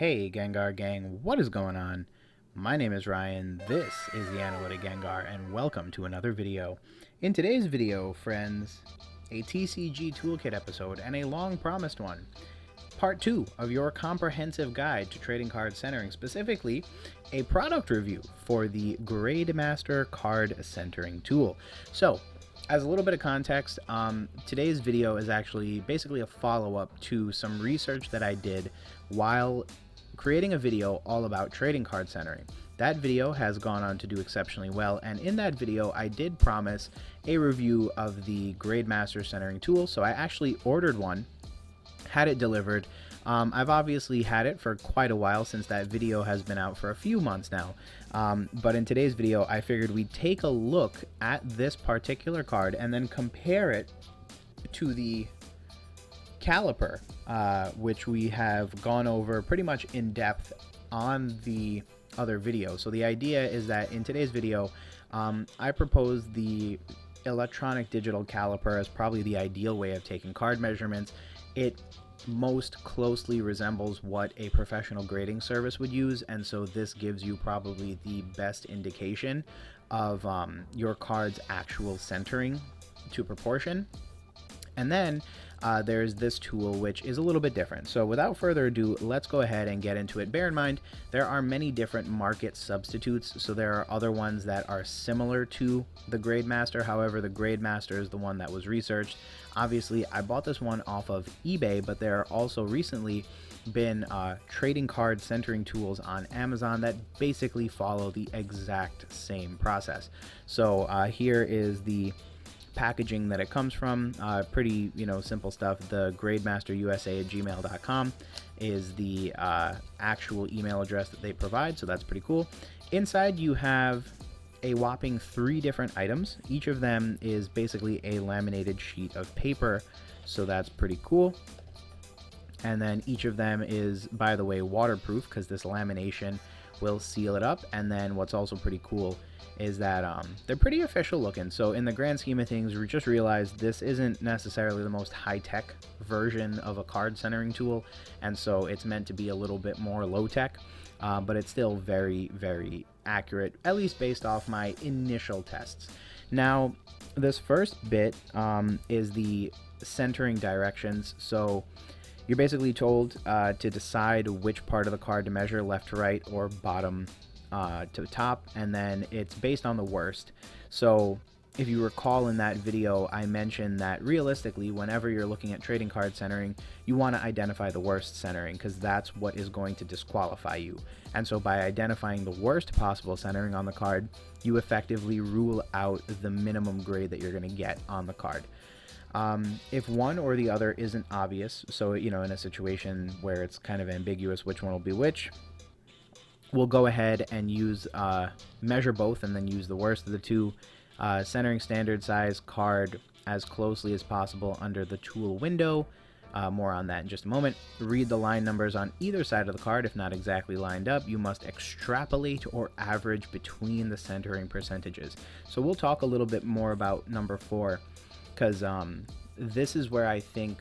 Hey Gengar Gang, what is going on? My name is Ryan, this is the Analytic Gengar, and welcome to another video. In today's video, friends, a TCG ToolKit episode and a long-promised one. Part 2 of your comprehensive guide to trading card centering, specifically a product review for the GradeMaster card centering tool. So, as a little bit of context, today's video is actually basically a follow-up to some research that I did while creating a video all about trading card centering. That video has gone on to do exceptionally well, and in that video I did promise a review of the GradeMaster centering tool, so I actually ordered one, had it delivered. I've obviously had it for quite a while since that video has been out for a few months now, but in today's video I figured we'd take a look at this particular card and then compare it to the caliper, which we have gone over pretty much in depth on the other video. So the idea is that in today's video I propose the electronic digital caliper as probably the ideal way of taking card measurements. It most closely resembles what a professional grading service would use, and so this gives you probably the best indication of your card's actual centering to proportion. And then there's this tool, which is a little bit different. So without further ado, let's go ahead and get into it. Bear in mind, there are many different market substitutes, so there are other ones that are similar to the GradeMaster. However, the GradeMaster is the one that was researched. Obviously, I bought this one off of eBay, but there are also recently been trading card centering tools on Amazon that basically follow the exact same process. So here is the packaging that it comes from. Pretty simple stuff. The grademasterusa@gmail.com is the actual email address that they provide, so that's pretty cool. Inside you have a whopping 3 different items. Each of them is basically a laminated sheet of paper, so that's pretty cool. And then each of them is, by the way, waterproof because this lamination will seal it up. And then what's also pretty cool is that they're pretty official looking. So in the grand scheme of things, we just realized this isn't necessarily the most high-tech version of a card centering tool, and so it's meant to be a little bit more low-tech, but it's still very, very accurate, at least based off my initial tests. Now, this first bit is the centering directions. So you're basically told to decide which part of the card to measure, left to right or bottom to the top, and then it's based on the worst. So if you recall in that video, I mentioned that realistically, whenever you're looking at trading card centering, you want to identify the worst centering because that's what is going to disqualify you. And so by identifying the worst possible centering on the card, you effectively rule out the minimum grade that you're going to get on the card. If one or the other isn't obvious, so in a situation where it's kind of ambiguous which one will be which, we'll go ahead and use measure both and then use the worst of the two. Centering standard size card as closely as possible under the tool window. More on that in just a moment. Read the line numbers on either side of the card. If not exactly lined up, you must extrapolate or average between the centering percentages. So we'll talk a little bit more about number 4 because this is where I think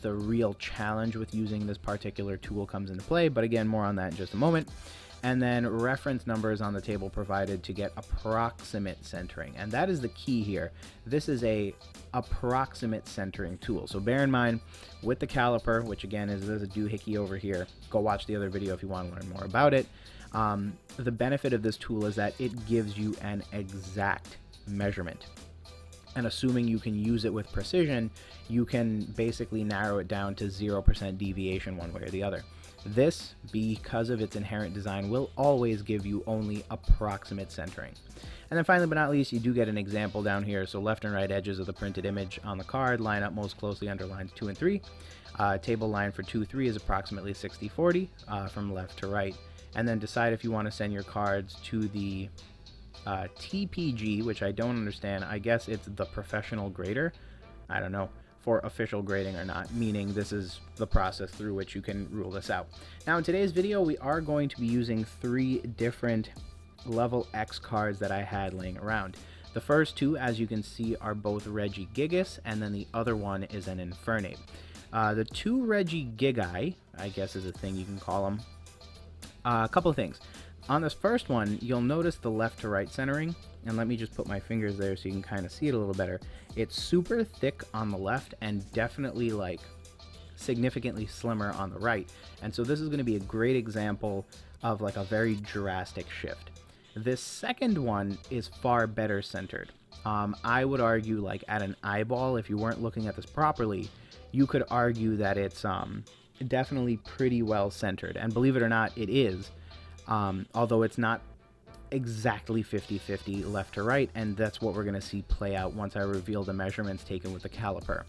the real challenge with using this particular tool comes into play. But again, more on that in just a moment. And then reference numbers on the table provided to get approximate centering, and that is the key here. This is a approximate centering tool, so bear in mind with the caliper, which again is there's a doohickey over here. Go watch the other video if you want to learn more about it. The benefit of this tool is that it gives you an exact measurement, and assuming you can use it with precision, you can basically narrow it down to 0% deviation one way or the other. This, because of its inherent design, will always give you only approximate centering. And then finally but not least, you do get an example down here. So left and right edges of the printed image on the card line up most closely under lines 2 and 3. Table line for 2, 3 is approximately 60-40 from left to right. And then decide if you want to send your cards to the TPG, which I don't understand. I guess it's the professional grader. I don't know. For official grading or not, meaning this is the process through which you can rule this out. Now in today's video, we are going to be using 3 different level X cards that I had laying around. The first 2, as you can see, are both Regigigas, and then the other one is an Infernape. The 2 Regigigas, I guess is a thing you can call them, A couple of things. On this first one, you'll notice the left to right centering, and let me just put my fingers there so you can kind of see it a little better. It's super thick on the left and definitely like significantly slimmer on the right, and so this is going to be a great example of like a very drastic shift. This second one is far better centered. I would argue, like at an eyeball, if you weren't looking at this properly, you could argue that it's definitely pretty well centered, and believe it or not, it is. Although it's not exactly 50-50 left to right, and that's what we're going to see play out once I reveal the measurements taken with the caliper.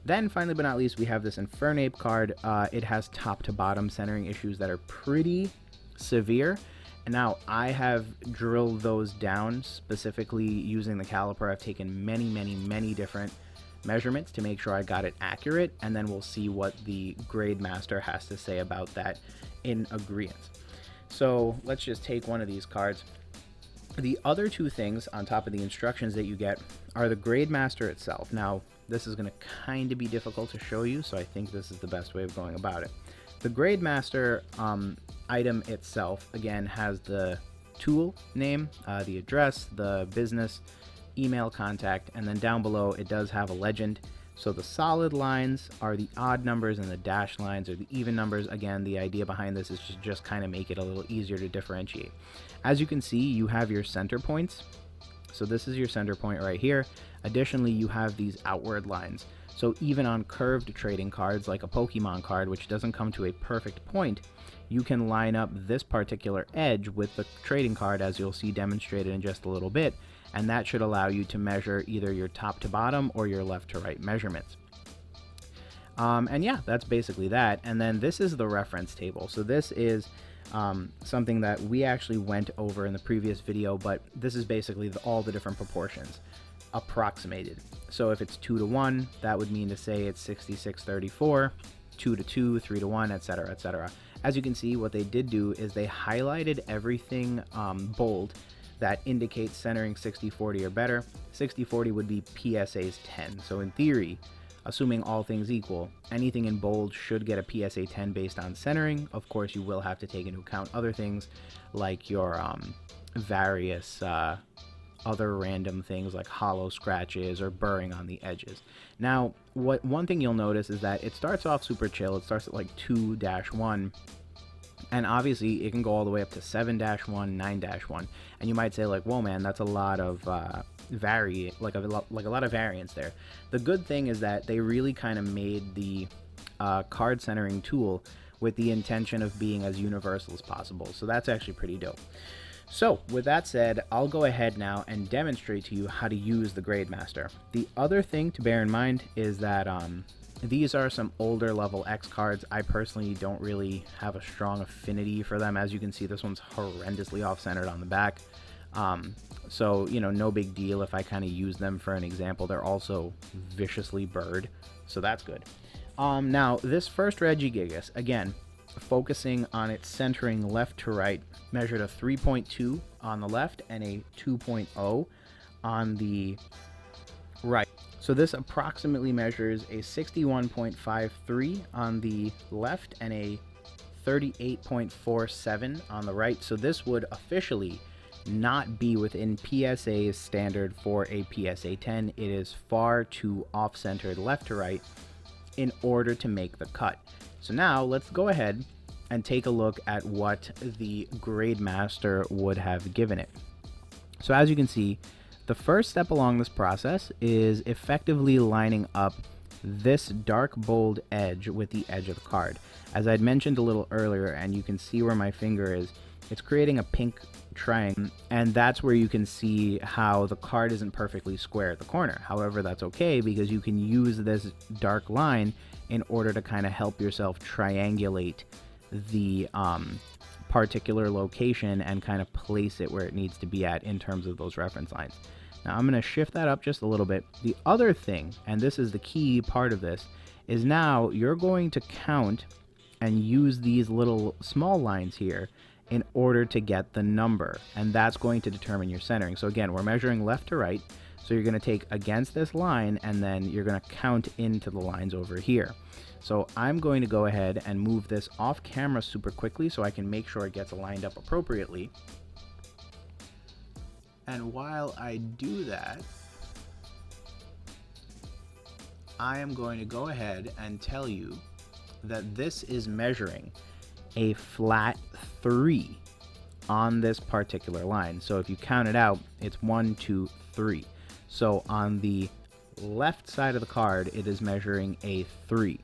Then finally but not least, we have this Infernape card. It has top to bottom centering issues that are pretty severe. And now I have drilled those down specifically using the caliper. I've taken many different measurements to make sure I got it accurate, and then we'll see what the GradeMaster has to say about that in agreement. So let's just take one of these cards. The other two things on top of the instructions that you get are the GradeMaster itself. Now, this is going to kind of be difficult to show you, so I think this is the best way of going about it. The GradeMaster item itself, again, has the tool name, the address, the business, email contact, and then down below it does have a legend. So the solid lines are the odd numbers and the dashed lines are the even numbers. Again, the idea behind this is to just kind of make it a little easier to differentiate. As you can see, you have your center points. So this is your center point right here. Additionally, you have these outward lines. So even on curved trading cards like a Pokémon card, which doesn't come to a perfect point, you can line up this particular edge with the trading card, as you'll see demonstrated in just a little bit, and that should allow you to measure either your top to bottom or your left to right measurements. And yeah, that's basically that. And then this is the reference table. So this is something that we actually went over in the previous video, but this is basically all the different proportions approximated. So if it's 2 to 1, that would mean to say it's 66-34, 2 to 2, 3 to 1, etc., etc. As you can see, what they did do is they highlighted everything bold that indicates centering 60-40 or better. 60-40 would be PSA's 10. So in theory, assuming all things equal, anything in bold should get a PSA 10 based on centering. Of course, you will have to take into account other things like your various other random things like hollow scratches or burring on the edges. Now, one thing you'll notice is that it starts off super chill. It starts at like 2-1. And obviously, it can go all the way up to 7-1, 9-1. And you might say, like, whoa, man, that's a lot of a lot of variance there. The good thing is that they really kind of made the card centering tool with the intention of being as universal as possible. So that's actually pretty dope. So with that said, I'll go ahead now and demonstrate to you how to use the GradeMaster. The other thing to bear in mind is that these are some older level X cards. I personally don't really have a strong affinity for them. As you can see, this one's horrendously off-centered on the back. So, you know, no big deal if I kind of use them for an example. They're also viciously burred, so that's good. Now, this first Regigigas, again, focusing on its centering left to right, measured a 3.2 on the left and a 2.0 on the right. So this approximately measures a 61.53 on the left and a 38.47 on the right. So this would officially not be within PSA's standard for a PSA 10. It is far too off-centered left to right in order to make the cut. So now let's go ahead and take a look at what the GradeMaster would have given it. So as you can see, the first step along this process is effectively lining up this dark bold edge with the edge of the card. As I'd mentioned a little earlier, and you can see where my finger is, it's creating a pink triangle, and that's where you can see how the card isn't perfectly square at the corner. However, that's okay because you can use this dark line in order to kind of help yourself triangulate the particular location and kind of place it where it needs to be at in terms of those reference lines. Now I'm going to shift that up just a little bit. The other thing, and this is the key part of this, is now you're going to count and use these little small lines here in order to get the number, and that's going to determine your centering. So again, we're measuring left to right, So you're going to take against this line, and then you're going to count into the lines over here. So I'm going to go ahead and move this off camera super quickly so I can make sure it gets lined up appropriately. And while I do that, I am going to go ahead and tell you that this is measuring a flat 3 on this particular line. So if you count it out, it's 1, 2, 3. So on the left side of the card, it is measuring a 3.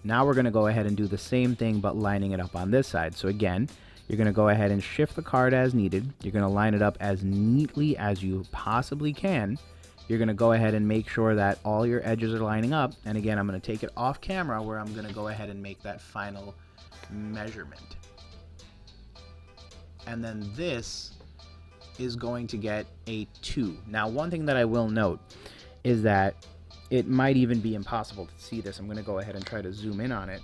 Now we're going to go ahead and do the same thing, but lining it up on this side. So again, you're going to go ahead and shift the card as needed. You're going to line it up as neatly as you possibly can. You're going to go ahead and make sure that all your edges are lining up. And again, I'm going to take it off camera where I'm going to go ahead and make that final measurement. And then this is going to get a 2. Now, one thing that I will note is that it might even be impossible to see this. I'm going to go ahead and try to zoom in on it.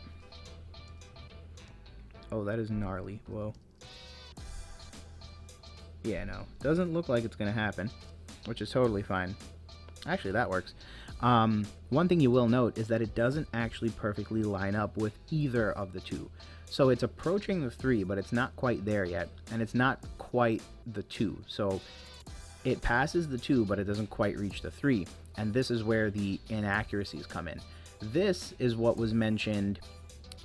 Oh, that is gnarly. Whoa. Yeah, no. Doesn't look like it's going to happen, which is totally fine. Actually, that works. One thing you will note is that it doesn't actually perfectly line up with either of the two. So it's approaching the 3, but it's not quite there yet, and it's not quite the 2. So it passes the 2, but it doesn't quite reach the 3, and this is where the inaccuracies come in. This is what was mentioned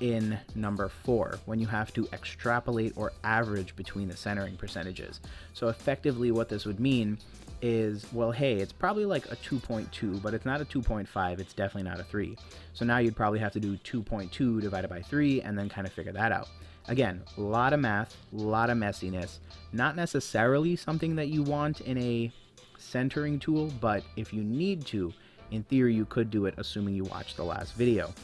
in number 4, when you have to extrapolate or average between the centering percentages. So effectively what this would mean is, well, hey, it's probably like a 2.2, but it's not a 2.5, it's definitely not a 3. So now you'd probably have to do 2.2 divided by 3 and then kind of figure that out. Again, a lot of math, a lot of messiness, not necessarily something that you want in a centering tool, but if you need to, in theory you could do it, assuming you watched the last video.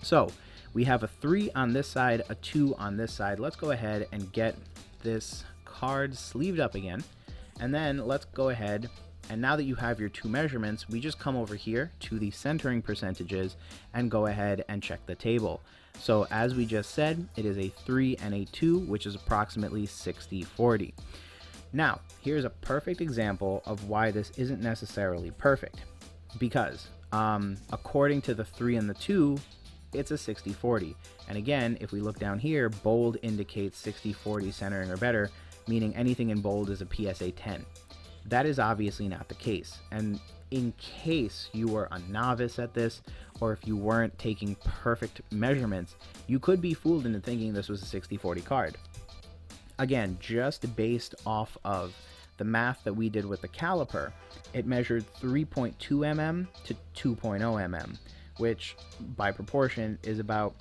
So we have a 3 on this side, a 2 on this side. Let's go ahead and get this card sleeved up again. And then let's go ahead, and now that you have your 2 measurements, we just come over here to the centering percentages and go ahead and check the table. So as we just said, it is a 3 and a 2, which is approximately 60-40. Now, here's a perfect example of why this isn't necessarily perfect. Because according to the 3 and the 2, it's a 60-40. And again, if we look down here, bold indicates 60-40 centering or better, meaning anything in bold is a PSA 10. That is obviously not the case. And in case you were a novice at this, or if you weren't taking perfect measurements, you could be fooled into thinking this was a 60-40 card. Again, just based off of the math that we did with the caliper, it measured 3.2 mm to 2.0 mm, which by proportion is about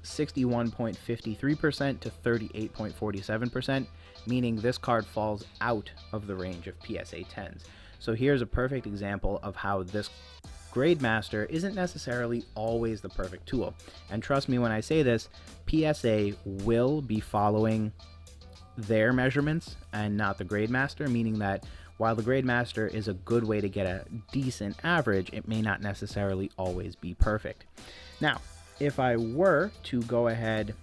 61.53% to 38.47%, meaning this card falls out of the range of PSA 10s. So here's a perfect example of how this GradeMaster isn't necessarily always the perfect tool. And trust me when I say this, PSA will be following their measurements and not the GradeMaster, meaning that while the GradeMaster is a good way to get a decent average, it may not necessarily always be perfect. Now, if I were to go ahead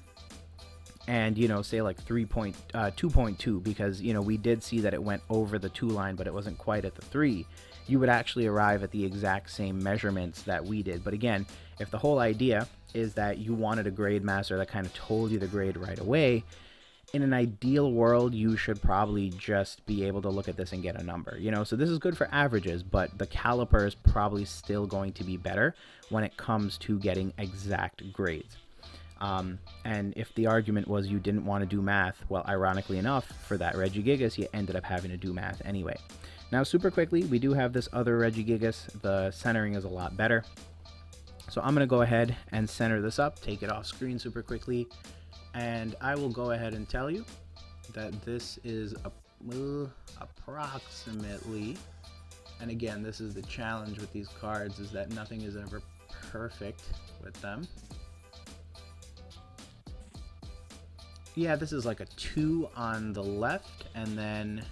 and, you know, say like 2.2, because, you know, we did see that it went over the 2 line, but it wasn't quite at the 3, you would actually arrive at the exact same measurements that we did. But again, if the whole idea is that you wanted a GradeMaster that kind of told you the grade right away, in an ideal world, you should probably just be able to look at this and get a number, you know? So this is good for averages, but the caliper is probably still going to be better when it comes to getting exact grades. And if the argument was you didn't want to do math, well, ironically enough, for that Regigigas, you ended up having to do math anyway. Now, super quickly, we do have this other Regigigas. The centering is a lot better. So I'm going to go ahead and center this up, take it off screen super quickly, and I will go ahead and tell you that this is approximately, and again, this is the challenge with these cards, is that nothing is ever perfect with them. Yeah, this is like a 2 on the left, and then,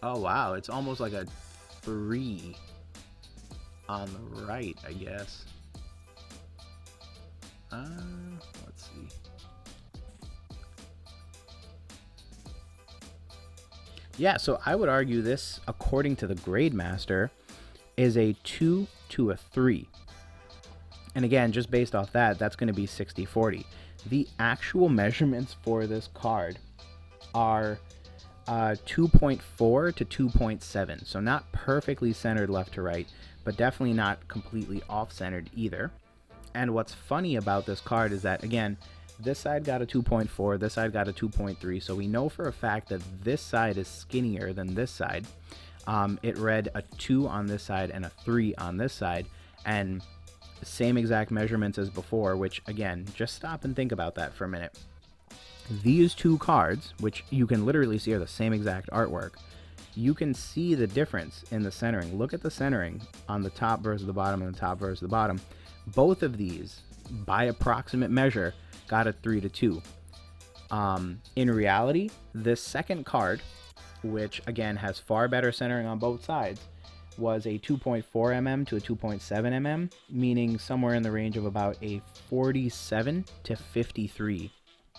oh wow, it's almost like a 3 on the right, I guess. Let's see. Yeah, so I would argue this, according to the GradeMaster, is a 2 to a 3. And again, just based off that, that's going to be 60-40. The actual measurements for this card are 2.4 to 2.7. So not perfectly centered left to right, but definitely not completely off-centered either. And what's funny about this card is that, again, this side got a 2.4, this side got a 2.3. So we know for a fact that this side is skinnier than this side. It read a 2 on this side and a 3 on this side. And same exact measurements as before, which, again, just stop and think about that for a minute. These two cards, which you can literally see are the same exact artwork, you can see the difference in the centering. Look at the centering on the top versus the bottom and the top versus the bottom. Both of these, by approximate measure, got a 3 to 2. In reality, this second card, which again has far better centering on both sides, was a 2.4 mm to a 2.7 mm, meaning somewhere in the range of about a 47 to 53.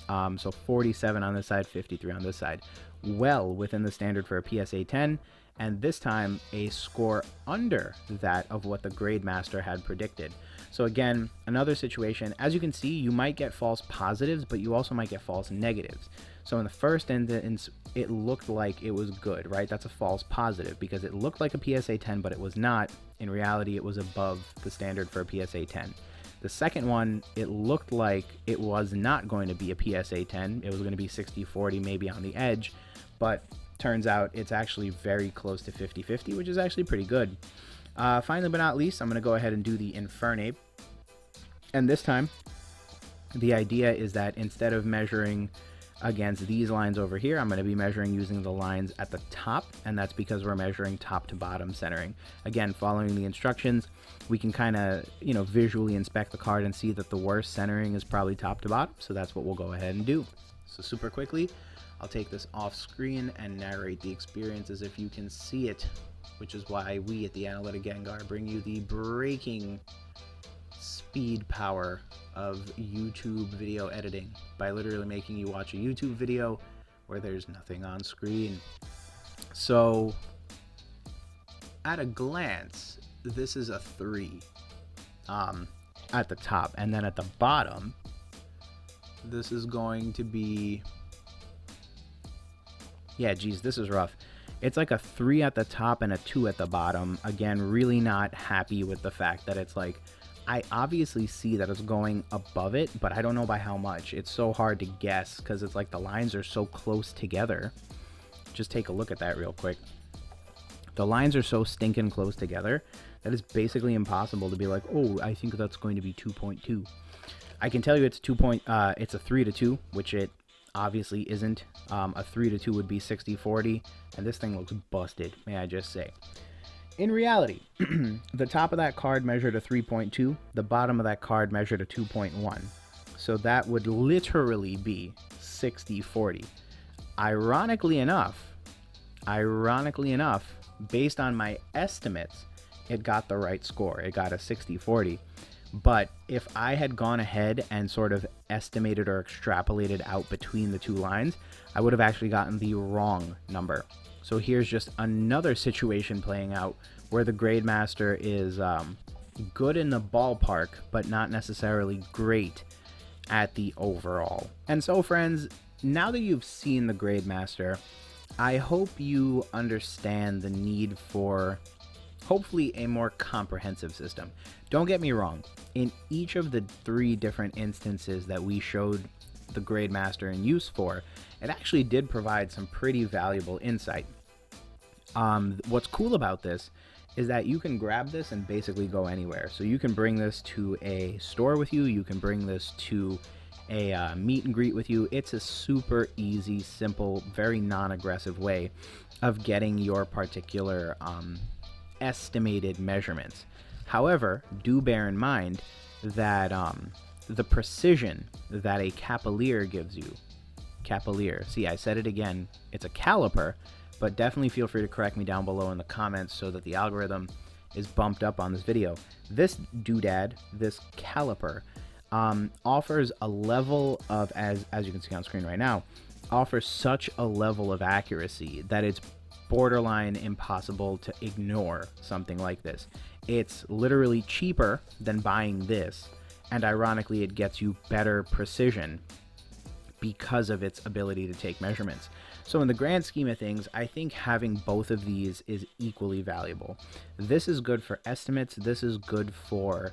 So 47 on this side, 53 on this side. Well within the standard for a PSA 10, and this time a score under that of what the GradeMaster had predicted. So again, another situation, as you can see, you might get false positives, but you also might get false negatives. So in the first instance, it looked like it was good, right? That's a false positive because it looked like a PSA 10, but it was not. In reality, it was above the standard for a PSA 10. The second one, it looked like it was not going to be a PSA 10. It was going to be 60-40, maybe on the edge, but turns out it's actually very close to 50-50, which is actually pretty good. Finally but not least, I'm going to go ahead and do the Infernape. And this time, the idea is that instead of measuring against these lines over here, I'm going to be measuring using the lines at the top, and that's because we're measuring top to bottom centering. Again, following the instructions, we can kind of, visually inspect the card and see that the worst centering is probably top to bottom, so that's what we'll go ahead and do. So super quickly, I'll take this off screen and narrate the experience as if you can see it, which is why we at the Untitled Gengar bring you the breaking speed power of YouTube video editing by literally making you watch a YouTube video where there's nothing on screen. So at a glance, this is a 3 at the top, and then at the bottom, this is going to be, yeah, geez, this is rough. It's like a 3 at the top and a 2 at the bottom. Again, really not happy with the fact that it's like, I obviously see that it's going above it, but I don't know by how much. It's so hard to guess because it's like the lines are so close together. Just take a look at that real quick. The lines are so stinking close together that it's basically impossible to be like, oh, I think that's going to be 2.2. I can tell you it's it's a 3 to 2, which it obviously isn't. A 3 to 2 would be 60-40, and this thing looks busted, may I just say. In reality, the top of that card measured a 3.2, the bottom of that card measured a 2.1. So that would literally be 60-40. Ironically enough, based on my estimates, it got the right score. It got a 60-40. But if I had gone ahead and sort of estimated or extrapolated out between the two lines, I would have actually gotten the wrong number. So here's just another situation playing out where the GradeMaster is good in the ballpark, but not necessarily great at the overall. And so, friends, now that you've seen the GradeMaster, I hope you understand the need for hopefully a more comprehensive system. Don't get me wrong, in each of the 3 different instances that we showed the GradeMaster in use for, it actually did provide some pretty valuable insight. What's cool about this is that you can grab this and basically go anywhere. So you can bring this to a store with you, you can bring this to a meet and greet with you. It's a super easy, simple, very non-aggressive way of getting your particular estimated measurements. However, do bear in mind that the precision that a capillere gives you, see, I said it again, it's a caliper, but definitely feel free to correct me down below in the comments so that the algorithm is bumped up on this video. This doodad, this caliper, offers a level of, as you can see on screen right now, offers such a level of accuracy that it's borderline impossible to ignore something like this. It's literally cheaper than buying this, and ironically it gets you better precision because of its ability to take measurements. So in the grand scheme of things, I think having both of these is equally valuable. This is good for estimates, this is good for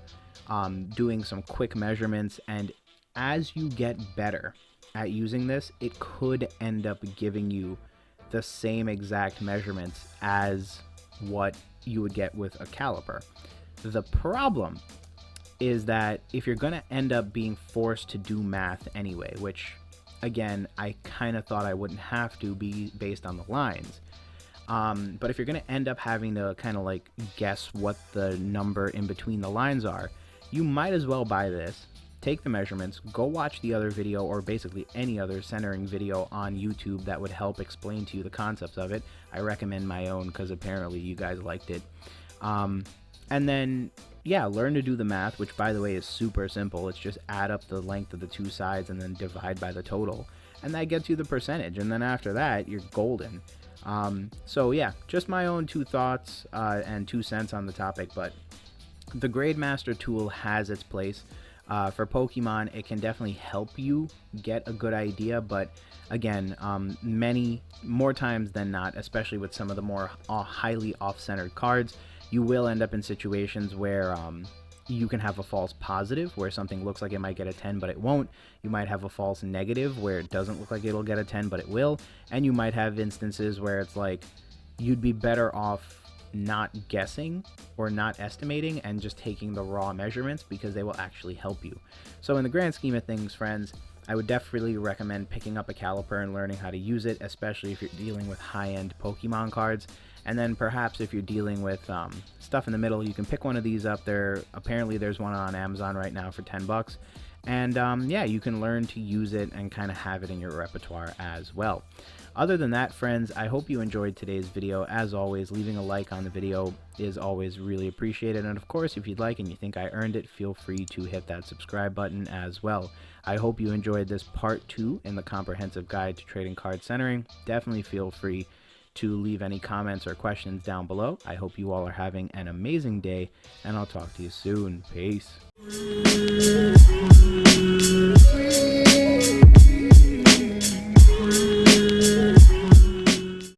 doing some quick measurements, and as you get better at using this, it could end up giving you the same exact measurements as what you would get with a caliper. The problem is that if you're going to end up being forced to do math anyway, which again, I kind of thought I wouldn't have to be based on the lines. But if you're going to end up having to kind of like guess what the number in between the lines are, you might as well buy this, take the measurements, go watch the other video, or basically any other centering video on YouTube that would help explain to you the concepts of it. I recommend my own because apparently you guys liked it. And then, yeah, learn to do the math, which by the way is super simple. It's just add up the length of the two sides and then divide by the total. And that gets you the percentage. And then after that, you're golden. So yeah, just my own 2 thoughts and 2 cents on the topic. But the GradeMaster tool has its place. For Pokemon, it can definitely help you get a good idea, but again, many more times than not, especially with some of the more highly off-centered cards, you will end up in situations where you can have a false positive, where something looks like it might get a 10, but it won't. You might have a false negative, where it doesn't look like it'll get a 10, but it will. And you might have instances where it's like, you'd be better off not guessing or not estimating and just taking the raw measurements because they will actually help you. So in the grand scheme of things, friends, I would definitely recommend picking up a caliper and learning how to use it, especially if you're dealing with high-end Pokemon cards. And then perhaps if you're dealing with stuff in the middle, you can pick one of these up. Apparently there's one on Amazon right now for 10 bucks. And yeah, you can learn to use it and kind of have it in your repertoire as well. Other than that, friends, I hope you enjoyed today's video. As always, leaving a like on the video is always really appreciated. And of course, if you'd like and you think I earned it, feel free to hit that subscribe button as well. I hope you enjoyed this part 2 in the comprehensive guide to trading card centering. Definitely feel free to leave any comments or questions down below. I hope you all are having an amazing day, and I'll talk to you soon. Peace.